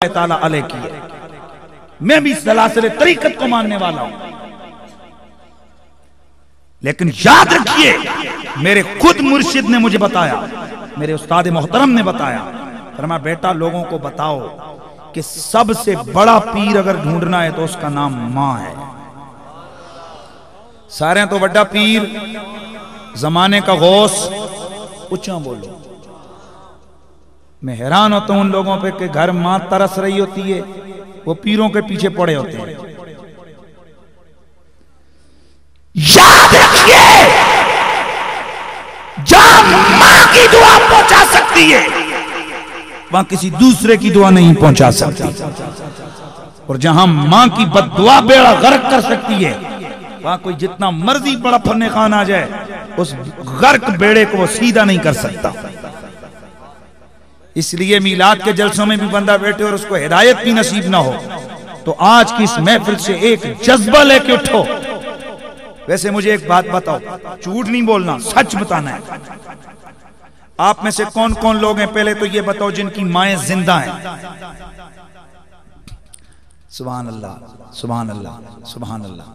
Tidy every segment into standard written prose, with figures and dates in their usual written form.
ताला अलैह की है। मैं भी सलासिल तरीकत को मानने वाला हूं, लेकिन याद रखिए मेरे खुद मुर्शिद ने मुझे बताया, मेरे उस्ताद मोहतरम ने बताया, फरमाया बेटा लोगों को बताओ कि सबसे बड़ा पीर अगर ढूंढना है तो उसका नाम मां है। सारे तो बड़ा पीर जमाने का गौस, ऊंचा बोलो। मैं हैरान होता हूं उन लोगों पे कि घर मां तरस रही होती है, वो पीरों के पीछे पड़े होते हैं। याद रखिए जहां मां की दुआ पहुंचा सकती है वहां किसी दूसरे की दुआ नहीं पहुंचा सकती, और जहां मां की बद्दुआ बेड़ा गर्क कर सकती है वहां कोई जितना मर्जी बड़ा फन्ने खान आ जाए उस गर्क बेड़े को वो सीधा नहीं कर सकता। इसलिए मीलाद के जलसों में भी बंदा बैठे और उसको हिदायत भी नसीब ना हो तो आज की इस महफिल से एक जज्बा लेके उठो। वैसे मुझे एक बात बताओ, झूठ नहीं बोलना, सच बताना है। आप में से कौन कौन लोग हैं, पहले तो ये बताओ जिनकी माएं जिंदा हैं। सुभान अल्लाह, सुभान अल्लाह, सुभान अल्लाह।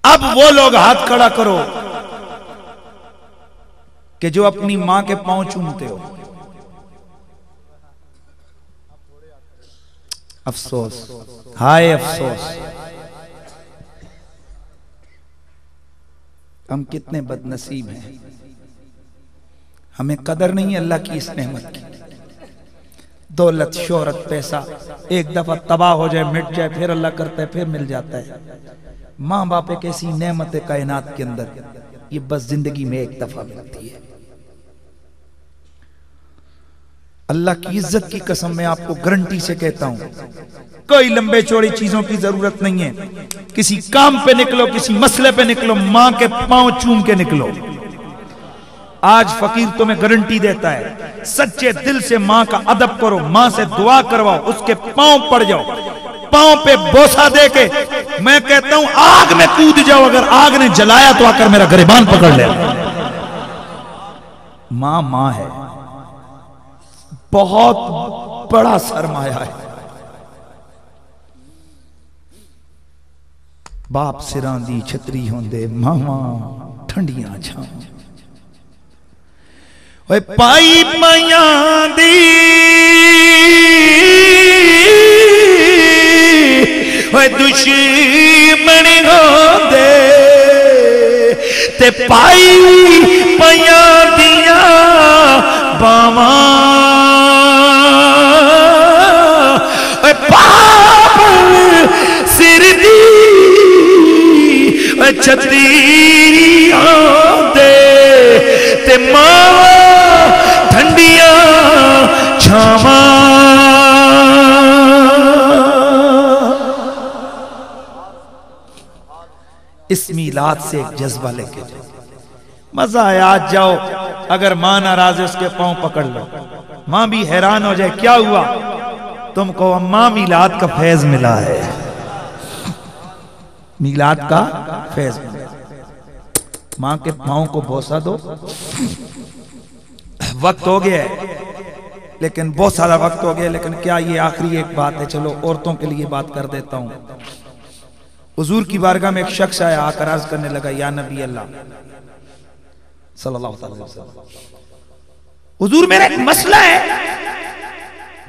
अब वो लोग हाथ खड़ा करो कि जो अपनी मां के पांव चूमते हो। अफसोस, हाय अफसोस, हम कितने बदनसीब हैं, हमें कदर नहीं है अल्लाह की इस नेमत की। दौलत, शोहरत, पैसा एक दफा तबाह हो जाए, मिट जाए, फिर अल्लाह करता है फिर मिल जाता है। मां बाप एक ऐसी नेमत है कायनात के अंदर, ये बस जिंदगी में एक दफा मिलती है। अल्लाह की इज्जत की कसम मैं आपको गारंटी से कहता हूं, कोई लंबे चौड़ी चीजों की जरूरत नहीं है। किसी काम पे निकलो, किसी मसले पे निकलो, मां के पांव चूम के निकलो। आज फकीर तुम्हें गारंटी देता है, सच्चे दिल से मां का अदब करो, मां से दुआ करवाओ, उसके पांव पड़ जाओ, पांव पे बोसा दे के मैं कहता हूं आग में कूद जाओ। अगर आग ने जलाया तो आकर मेरा गिरबान पकड़ ले। मां मां है, बहुत बड़ा सरमाया है। बाप सिरां दी छतरी होंदे मावा ठंडियां छां, ओए पाई मायां दी ओए दुश्मन होंदे ते पाई मायां दियां बावां पाप सिर दी छतरी होंदे ते मावा ठंडियां छावां। इस मीलाद से एक जज्बा लेके जाओ, मजा आया। आज जाओ, अगर मां नाराज है उसके पांव पकड़ लो, मां भी हैरान हो जाए क्या हुआ, तुमको अम्मा मीलाद का फैज मिला है, मीलाद का फैज मिला। मां के पांव को बोसा दो। वक्त हो गया है, लेकिन बहुत सारा वक्त हो गया, लेकिन क्या ये आखिरी एक बात है, चलो औरतों के लिए बात कर देता हूं। हुजूर की बारगाह में एक शख्स आया, आकर अर्ज करने लगा, या नबी अल्लाह सल्लल्लाहु अलैहि वसल्लम, हुजूर मेरा एक मसला है,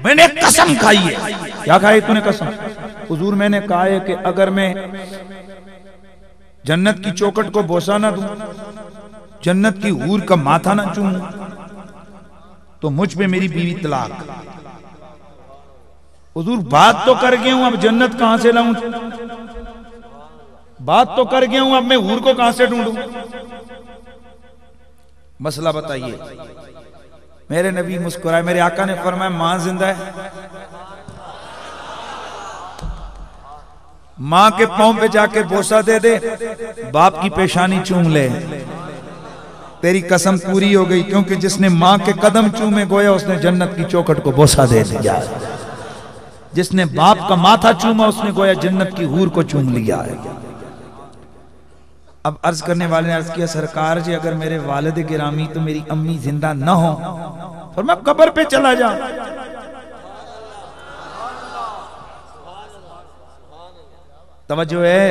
मैंने कसम खाई है। क्या खाई तूने कसम? हुजूर मैंने कहा है कि अगर मैं जन्नत की चौखट को बोसा ना दूं, जन्नत की हूर का माथा ना चूमूं, तो मुझ पे मेरी बीवी तलाक। हुजूर बात तो कर गया हूं, अब जन्नत कहां से लाऊं? बात तो कर गया हूं, अब मैं हूर को कहां से ढूंढूं? मसला बताइए। मेरे नबी मुस्कुराए, मेरे आका ने फरमाया मां जिंदा है, मां के पांव पे जाके बोसा दे दे, बाप की पेशानी चूम ले, तेरी कसम पूरी हो गई। क्योंकि जिसने मां के कदम चूमे गोया उसने जन्नत की चौखट को बोसा दे दिया, जिसने बाप का माथा चूमा उसने गोया जन्नत की हूर को चूम लिया है। अब अर्ज करने वाले ने अर्ज किया, सरकार जी अगर मेरे वालिद गिरामी तो मेरी अम्मी जिंदा न हो फरमाया कब्र पे चला जा। तवज्जो है,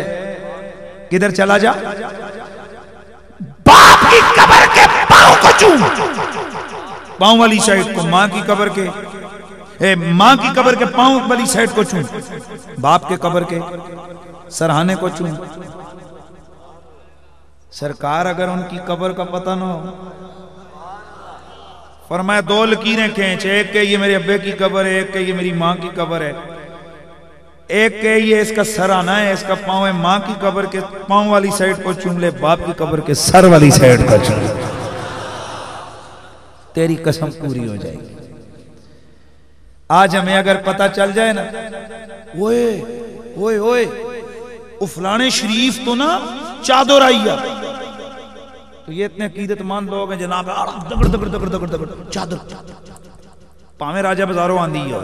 किधर चला जा? बाप की कब्र के पांव को चूम, पांव वाली साइड को, मां की कब्र के मां की कब्र के पांव वाली साइड को चूम, बाप के कब्र के सरहाने को चूम। सरकार अगर उनकी कब्र का पता ना हो, फरमाया दो लकीरें खींच, एक के ये मेरे अब्बे की कब्र है, एक के ये मेरी मां की कब्र है, एक के ये इसका सरहाना है, इसका पांव है, मां की कब्र के पांव वाली साइड को चूम ले, बाप की कब्र के सर वाली साइड को चूम, तेरी कसम पूरी हो जाएगी। आज हमें अगर पता चल जाए ना, ओए ओए ओए फलाने शरीफ तो ना चादर आई है, तो ये इतने अकीदतमंद लोग हैं जनाब, दगड़ दगड़ दगड़ दगड़ दगड़ चादर, पावे राजा बाजारों आंधी हो।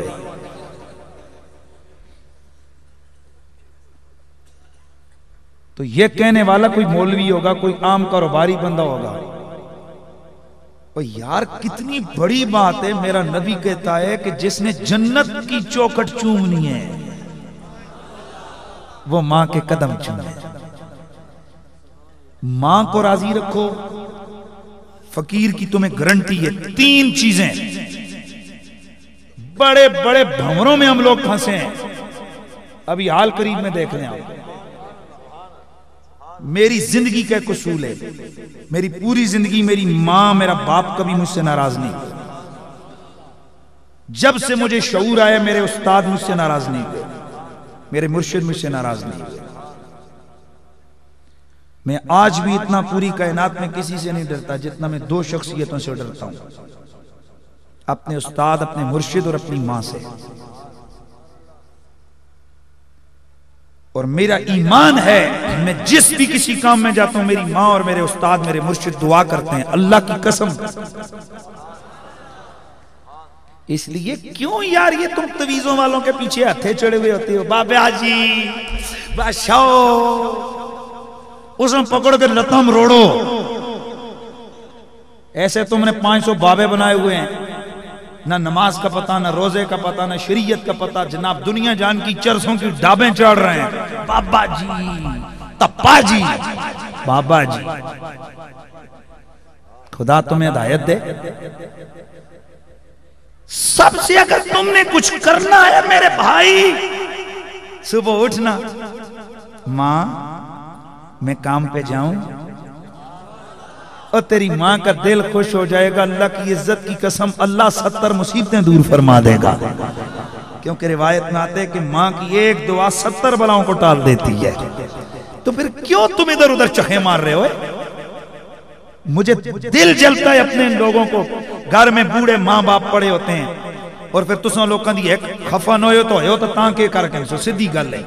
तो ये कहने वाला कोई मौलवी होगा, कोई आम कारोबारी बंदा होगा। और यार कितनी बड़ी बात है, मेरा नबी कहता है कि जिसने जन्नत की चौखट चूमनी है वो मां के कदम चूमे। मां को राजी रखो। फकीर की तुम्हें गारंटी है, तीन चीजें, बड़े बड़े भंवरों में हम लोग फंसे हैं। अभी हाल करीब में देख लें आप, मेरी जिंदगी का एक उसूल है, मेरी पूरी जिंदगी मेरी मां मेरा बाप कभी मुझसे नाराज नहीं। जब से मुझे शऊर आया मेरे उस्ताद मुझसे नाराज नहीं हुए, मेरे मुर्शिद मुझसे नाराज नहीं हुए। मैं आज भी इतना पूरी कायनात में किसी से नहीं डरता जितना मैं दो शख्सियतों से डरता हूं, अपने उस्ताद, अपने मुर्शिद और अपनी मां से। और मेरा ईमान है, मैं जिस भी किसी काम में जाता हूं, मेरी मां और मेरे उस्ताद, मेरे मुर्शिद दुआ करते हैं, अल्लाह की कसम। इसलिए क्यों यार ये तुम तवीजों वालों के पीछे हथे चढ़े हुए होते हो, बाबा जी बादशाह, उसमें पकड़ कर लतम रोड़ो। ऐसे तुमने 500 बाबे बनाए हुए हैं, ना नमाज का पता, ना रोजे का पता, ना शरीयत का पता, जनाब दुनिया जान की चरसों की डाबें चढ़ रहे हैं, बाबा जी तप्पा जी बाबा जी। खुदा तुम्हें हिदायत दे। सबसे अगर तुमने कुछ करना है मेरे भाई, सुबह उठना, मां मैं काम पे जाऊं, और तेरी मां का दिल खुश हो जाएगा। अल्लाह की इज्जत की कसम, अल्लाह 70 मुसीबतें दूर फरमा देगा। क्योंकि रिवायत में आते हैं कि मां की एक दुआ 70 बलाओं को टाल देती है। तो फिर क्यों तुम इधर उधर चखे मार रहे हो? मुझे दिल जलता है अपने लोगों को, घर में बूढ़े मां बाप पड़े होते हैं, और फिर तुसा लोगों की एक खफा न हो तो तांके करके सो, सीधी गल है।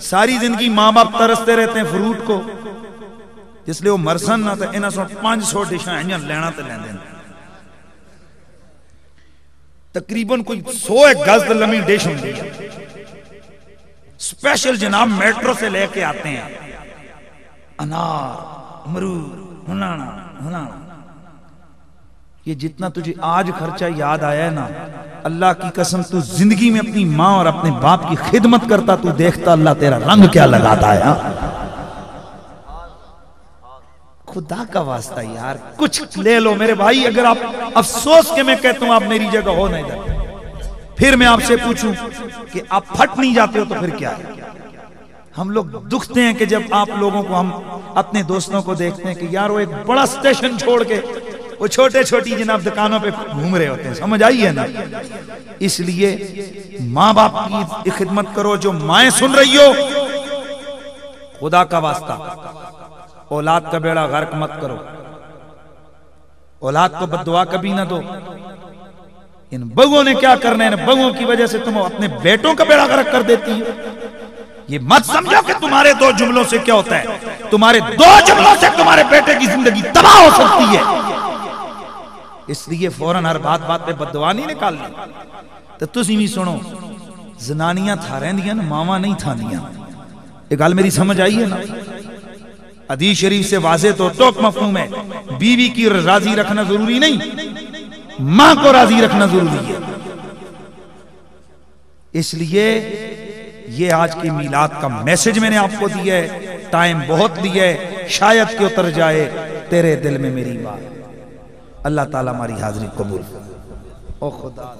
सारी जिंदगी मां बाप तरसते रहते हैं फ्रूट को, इसलिए वो मरसन ना, तो इन्हों 500 डिशा लेना तो लेंदे। तकरीबन कोई 100 गज लंबी डिश होती है, स्पेशल जनाब मेट्रो से लेके आते हैं, अनार, अमरूद, हुनाना हुनाना। ये जितना तुझे आज खर्चा याद आया है ना, अल्लाह की कसम तू जिंदगी में अपनी मां और अपने बाप की खिदमत करता, तू देखता अल्लाह तेरा रंग क्या लगाता है। खुदा का वास्ता यार कुछ ले लो मेरे भाई। अगर आप अफसोस के मैं कहता हूं आप मेरी जगह हो नहीं जाते, फिर मैं आपसे पूछूं कि आप फट नहीं जाते हो तो फिर क्या है? हम लोग दुखते हैं कि जब आप लोगों को, हम अपने दोस्तों को देखते हैं कि यार वो एक बड़ा स्टेशन छोड़ के वो छोटे छोटी जनाब दुकानों पे घूम रहे होते हैं, समझ आई है ना? इसलिए माँ बाप की खिदमत करो। जो माएं सुन रही हो, खुदा का वास्ता औलाद का बेड़ा गर्क मत करो, औलाद को बद्दुआ कभी ना दो। इन बगुओं ने क्या करना है, इन बगुओं की वजह से तुम अपने बेटों का बेड़ा गर्क कर देती हो। ये मत समझो कि तुम्हारे 2 जुमलों से क्या होता है, तुम्हारे 2 जुमलों से तुम्हारे बेटे की जिंदगी तबाह हो सकती है। इसलिए फौरन हर बात बात पे बद्दुआ नहीं निकालनी। तो तुसी भी सुनो, जनानियां था रहिंदियां ना, मावा नहीं थांदियां। ये गल मेरी समझ आई है ना? हदीस शरीफ से वाज़े तो टोक मफहूम है, बीवी की राजी रखना जरूरी नहीं, मां को राजी रखना जरूरी है। इसलिए ये आज की मीलाद का मैसेज मैंने आपको दिया है। टाइम बहुत लिया है, शायद कि उतर जाए तेरे दिल में मेरी बात। अल्लाह ताला हमारी हाजिरी कबूल। ओ खुदा।